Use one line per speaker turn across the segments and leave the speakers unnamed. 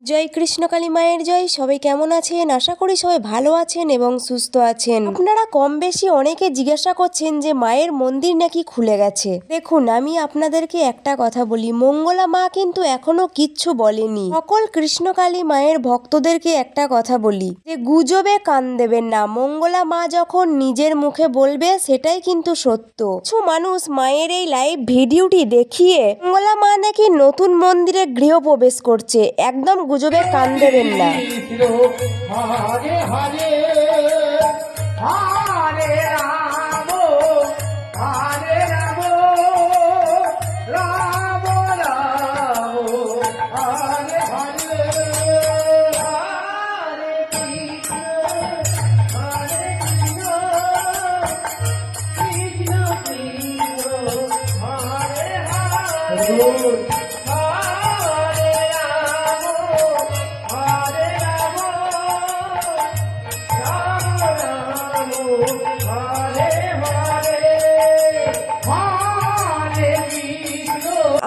জয় কৃষ্ণকালী মায়ের জয়। সবাই কেমন আছেন? আশা করি সবাই ভালো আছেন এবং সুস্থ আছেন। আপনারা কম বেশি অনেকে জিজ্ঞাসা করছেন যে মায়ের মন্দির নাকি খুলে গেছে। দেখুন, আমি আপনাদেরকে একটা কথা বলি, মঙ্গলা মা কিন্তু এখনো কিচ্ছু বলেনি। সকল কৃষ্ণকালী মায়ের ভক্তদেরকে একটা কথা বলি যে গুজবে কান দেবেন না। মঙ্গলা মা যখন নিজের মুখে বলবে সেটাই কিন্তু সত্য। কিছু মানুষ মায়ের এই লাইভ ভিডিওটি দেখিয়ে মঙ্গলা মা নাকি নতুন মন্দিরে গৃহপ্রবেশ করছে, একদম গুজবে কান দেবেন না।
হরে হরে হরে রাম হরে রাম রাম রাম হরে হরে হরে কৃষ্ণ হরে কৃষ্ণ কৃষ্ণ কৃষ্ণ হরে হরে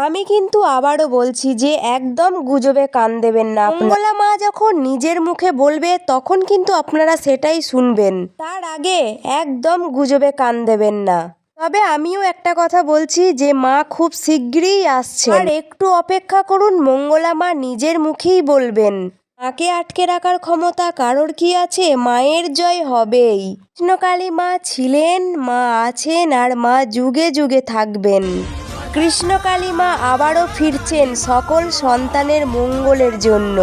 আমি কিন্তু আবারও বলছি যে একদম গুজবে কান দেবেন না। মঙ্গলা মা যখন নিজের মুখে বলবে তখন কিন্তু আপনারা সেটাই শুনবেন, তার আগে একদম গুজবে কান দেবেন না। তবে আমিও একটা কথা বলছি যে মা খুব শীঘ্রই আসছে, আর একটু অপেক্ষা করুন, মঙ্গলা মা নিজের মুখেই বলবেন। মাকে আটকে রাখার ক্ষমতা কারোর কি আছে? মায়ের জয় হবেই। কৃষ্ণকালী মা ছিলেন, মা আছেন, আর মা যুগে যুগে থাকবেন। কৃষ্ণকালী মা আবারও ফিরছেন সকল সন্তানের মঙ্গলের জন্য।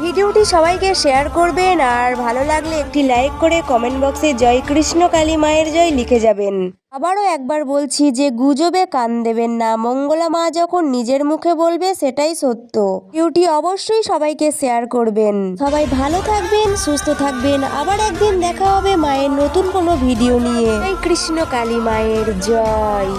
ভিডিওটি সবাইকে শেয়ার করবেন, আর ভালো লাগলে একটি লাইক করে কমেন্ট বক্সে জয় কৃষ্ণকালী মায়ের জয় লিখে যাবেন। আবারও একবার বলছি যে গুজবে কান দেবেন না। মঙ্গলা মা যখন নিজের মুখে বলবে সেটাই সত্য। ভিডিওটি অবশ্যই সবাইকে শেয়ার করবেন। সবাই ভালো থাকবেন, সুস্থ থাকবেন। আবার একদিন দেখা হবে মায়ের নতুন কোনো ভিডিও নিয়ে। জয় কৃষ্ণকালী মায়ের জয়।